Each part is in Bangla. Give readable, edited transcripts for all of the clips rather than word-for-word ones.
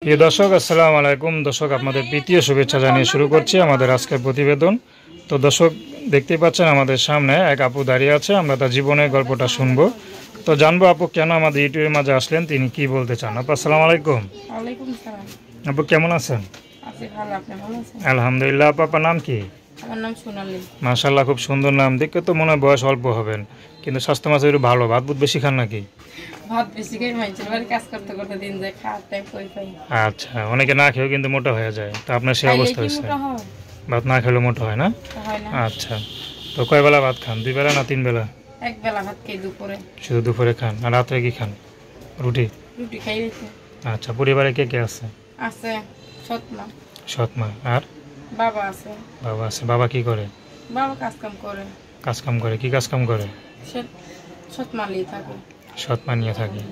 প্রিয় দর্শক, আসসালামু আলাইকুম। দর্শক, আপনাদের প্রীতীয় শুভেচ্ছা জানিয়ে শুরু করছি আমাদের আজকের প্রতিবেদন। তো দর্শক, দেখতেই পাচ্ছেন আমাদের সামনে এক আপু দাঁড়িয়ে আছে। আমরা তার জীবনের গল্পটা শুনবো। তো জানবো আপু কেন আমাদের ইউটিউবের মাঝে আসলেন, তিনি কি বলতে চান। আপু আসসালামু আলাইকুম। ওয়ালাইকুম সালাম। আপু কেমন আছেন? আছি ভালো, আপনি ভালো আছেন? আলহামদুলিল্লাহ। আপু আপনার নাম কি? আমার নাম সোনালী। মাশাআল্লাহ, খুব সুন্দর নাম। দেখে তো মনে হয় বয়স অল্প হবেন, কিন্তু স্বাস্থ্য মাঝে একটু ভালো। ভাত বুত বেশি খান নাকি? ভাত বেশি খাই, মানুষের বাড়ি কাজ করতে করতে দিন যায়, খাওয়ার টাইম কই পাই। আচ্ছা, অনেকে না খেয়েও কিন্তু মোটা হয়ে যায়, তো আপনার সেই খাইলে অবস্থা কি হয়েছে? মোটা হয়? ভাত না খেলেও মোটা হয় না? হয় না। আচ্ছা, তো কয় বেলা ভাত খান? 2 বেলা না 3 বেলা? এক বেলা ভাত খাই দুপুরে। শুধু দুপুরে খান? আর রাত্রে কি খান? রুটি? রুটি খাই রেখে। আচ্ছা, পরিবারে কে কে আছে? আছে সৎমা, সৎ মা আর বাবা আছে। বাবা আছে। বাবা কি করে? বাবা কাজ কাম করে। কাজ কাম করে? কি কাজ কাম করে? সে সৎমালি থাকে। সৎ মা নিয়ে থাকে।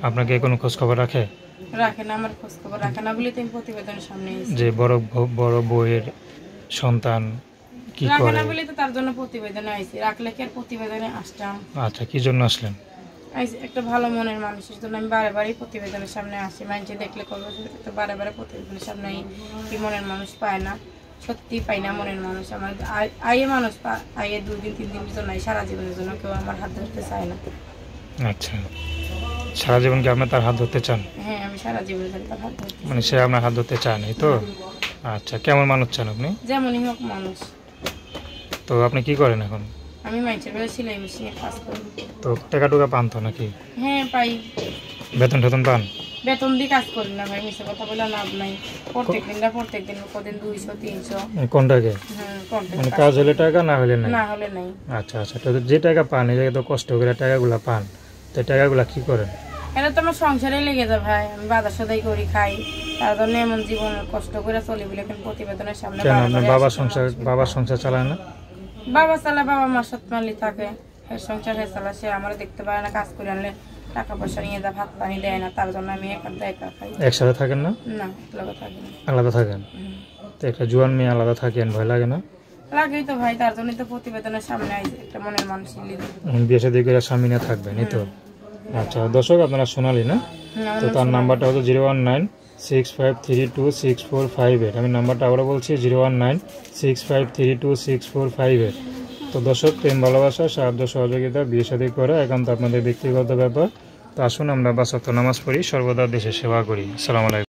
আপনাকে কোনো খোঁজ খবর রাখে? রাখে না, আমার খোঁজ খবর রাখে না বলে তুমি প্রতিবেদনের সামনে এসেছি। যে বড় বউয়ের সন্তান কি রাখে করে? না বলে তো তার জন্য প্রতিবেদনে আইছি। রাখলে কি আর প্রতিবেদনে আসতাম? আচ্ছা, কি জন্য আসলেন? একটা ভালো মনের মানুষের জন্য আমি বারে বারে প্রতিবেদনের সামনে আসি। মানুষ দেখলে করবো তো বারে বারে প্রতিবেদনের সামনে কি মনের মানুষ পায় না, সত্যি পাই না মনের মানুষ। আমার আইয়ে মানুষ আইয়ে 2 দিন 3 দিনের জন্য, সারা জীবনের জন্য কেউ আমার হাত ধরতে চায় না। আচ্ছা, সারা জীবন কি আপনি তার হাত ধরতে চান? হ্যাঁ, আমি সারা জীবনের জন্য তার হাত ধরতে মানে সে আপনার হাত ধরতে চান, এই তো? আচ্ছা, কেমন মানুষ চান আপনি? যেমনই হোক মানুষ। তো আপনি কি করেন এখন? আমি মানুষের বেলা সেলাই মেশিনে কাজ করি। তো টাকা টুকা পান তো নাকি? হ্যাঁ পাই। বেতন টেতন পান? বেতন দিয়ে কাজ করি না ভাই, মিশে কথা বলে লাভ নাই। প্রত্যেক দিন কদিন 200 300। কোনটাকে? মানে কাজ হলে টাকা, না হলে নাই? না হলে নাই। আচ্ছা আচ্ছা, তো যে টাকা পান, এই জায়গায় তো কষ্ট করে টাকাগুলো পান, তো টাকাগুলো কি করেন? এটা তো আমার সংসারে লেগে যায় ভাই, আমি বাজার সদাই করি খাই, তার জন্য এমন জীবন কষ্ট করে চলি বলে এখন প্রতিবেদনের সামনে। কেন আপনার বাবার সংসার চালায় না? বাবা চালা, বাবা মার সৎমালি থাকে, সংসার হে চালা। সে আমার দেখতে পারে না, কাজ করে আনলে টাকা পয়সা নিয়ে যা ভাত পানি দেয় না, তার জন্য আমি একা খাই। একসাথে থাকেন না? না, একলা থাকি না। আলাদা থাকেন? তো একটা জোয়ান মেয়ে আলাদা থাকেন, ভয় লাগে না? লাগেই তো ভাই, তার জন্যই তো প্রতিবেদনের সামনে আইছে, একটা মনের মানুষ বিয়ে শাদী করে স্বামী নিয়ে থাকবেন, এই তো? আচ্ছা দর্শক, আপনারা শোনালি না? তো তার নাম্বারটা হচ্ছে 01965326458। আমি নাম্বারটা আবারও বলছি, 01965326458। তো দর্শক, প্রেম ভালোবাসা সাহায্য সহযোগিতা বিয়ে শাদী করা একান্ত আপনাদের ব্যক্তিগত ব্যাপার। তো আসুন আমরা 5 ওয়াক্ত নামাজ পড়ি, সর্বদা দেশের সেবা করি। আসসালামু আলাইকুম।